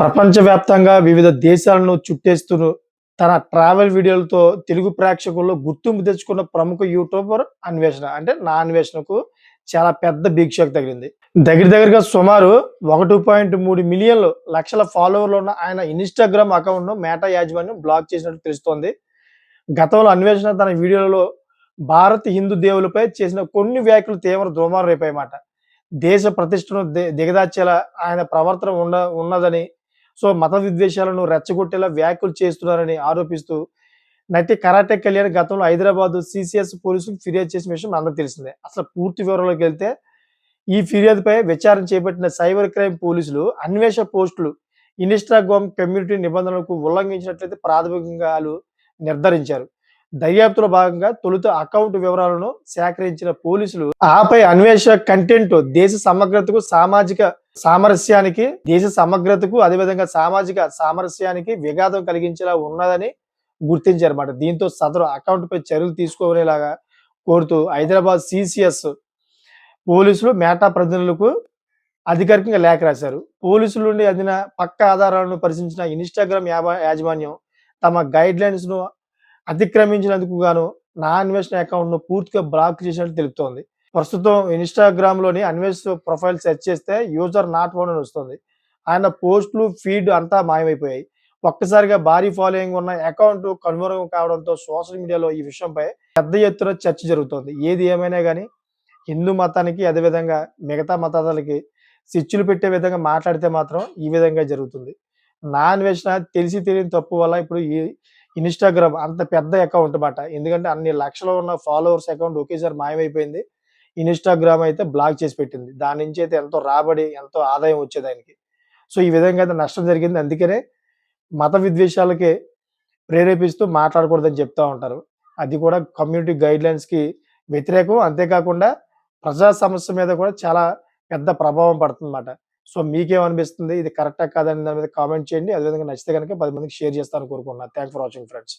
ప్రపంచవ్యాప్తంగా వివిధ దేశాలను చుట్టేస్తూ తన ట్రావెల్ వీడియోలతో తెలుగు ప్రేక్షకుల్లో గుర్తింపు తెచ్చుకున్న ప్రముఖ యూట్యూబర్ అన్వేషణ. అంటే నా అన్వేషణకు చాలా పెద్ద బిగ్ షాక్ తగిలింది. దగ్గరగా సుమారు 1.3 మిలియన్లు లక్షల ఫాలోవర్లు ఉన్న ఆయన ఇన్‌స్టాగ్రామ్ అకౌంట్‌ను మేటా యాజమాన్యం బ్లాక్ చేసినట్టు తెలుస్తోంది. గతంలో అన్వేషణ తన వీడియోలలో భారత్ హిందూ దేవులపై చేసిన కొన్ని వ్యాఖ్యలు తీవ్ర దుమారం రేపాయన్నమాట. దేశ ప్రతిష్టను దిగజార్చేలా ఆయన ప్రవర్తన ఉన్నదని, సో మత విద్వేషాలను రెచ్చగొట్టేలా వ్యాఖ్యలు చేస్తున్నారని ఆరోపిస్తూ నటి కరాటే కళ్యాణ్ గతంలో హైదరాబాద్ సీసీఎస్ పోలీసులకు ఫిర్యాదు చేసిన విషయం మనందరికీ తెలిసిందే. అసలు పూర్తి వివరాల్లోకి వెళ్తే ఈ ఫిర్యాదుపై విచారణ చేపట్టిన సైబర్ క్రైమ్ పోలీసులు అన్వేషణ పోస్టులు ఇన్‌స్టాగ్రామ్ కమ్యూనిటీ నిబంధనలకు ఉల్లంఘించినట్లయితే ప్రాథమికంగా ఆళ్ళు నిర్ధారించారు. దర్యాప్తులో భాగంగా తొలుత అకౌంట్ వివరాలను సేకరించిన పోలీసులు ఆపై అన్వేషణ కంటెంట్ దేశ సమగ్రతకు అదేవిధంగా సామాజిక సామరస్యానికి విఘాతం కలిగించేలా ఉన్నదని గుర్తించారన్నమాట. దీంతో సదరు అకౌంట్ పై చర్యలు తీసుకోనేలాగా కోరుతూ హైదరాబాద్ సీసీఎస్ పోలీసులు మేటా ప్రతినిధులకు అధికారికంగా లేఖ రాశారు. పోలీసుల నుండి అందిన పక్కా ఆధారాలను పరిశీలించిన ఇన్‌స్టాగ్రామ్ యాజమాన్యం తమ గైడ్‌లైన్స్‌ను అతిక్రమించినందుకు గాను నా అన్వేషణ అకౌంట్‌ను పూర్తిగా బ్లాక్ చేసినట్లు తెలుపుతోంది. ప్రస్తుతం ఇన్‌స్టాగ్రామ్‌లోని అన్వేష్ ప్రొఫైల్ సెర్చ్ చేస్తే యూజర్ నాట్ ఫౌండ్ అని వస్తుంది. ఆయన పోస్టులు, ఫీడ్ అంతా మాయమైపోయాయి. ఒక్కసారిగా భారీ ఫాలోయింగ్ ఉన్న అకౌంట్ కనుమరుగు కావడంతో సోషల్ మీడియాలో ఈ విషయంపై పెద్ద ఎత్తున చర్చ జరుగుతోంది. ఏది ఏమైనా గాని హిందూ మతానికి అదేవిధంగా మిగతా మతాలకి చిచ్చులు పెట్టే విధంగా మాట్లాడితే మాత్రం ఈ విధంగా జరుగుతుంది. నా అన్వేషణ తెలిసి తెలియని తప్పు వల్ల ఇప్పుడు ఈ ఇన్‌స్టాగ్రామ్ అంత పెద్ద అకౌంట్ మాట. ఎందుకంటే అన్ని లక్షలు ఉన్న ఫాలోవర్స్ అకౌంట్ ఒకేసారి మాయమైపోయింది. ఇన్‌స్టాగ్రామ్ అయితే బ్లాక్ చేసి పెట్టింది. దాని నుంచి అయితే ఎంతో రాబడి, ఎంతో ఆదాయం వచ్చేది ఆయనకి. సో, ఈ విధంగా అయితే నష్టం జరిగింది. అందుకనే మత విద్వేషాలకి ప్రేరేపిస్తూ మాట్లాడకూడదని చెప్తా ఉంటారు. అది కూడా కమ్యూనిటీ గైడ్‌లైన్స్‌కి వ్యతిరేకం. అంతేకాకుండా ప్రజా సమస్య మీద కూడా చాలా పెద్ద ప్రభావం పడుతుందన్నమాట. సో, మీకేమనిపిస్తుంది? ఇది కరెక్టా కాదా? అనే దాని మీద కామెంట్ చేయండి. అదేవిధంగా నచ్చితే గనుక 10 మందికి షేర్ చేస్తారని కోరుకుంటున్నాను. Thanks for watching friends.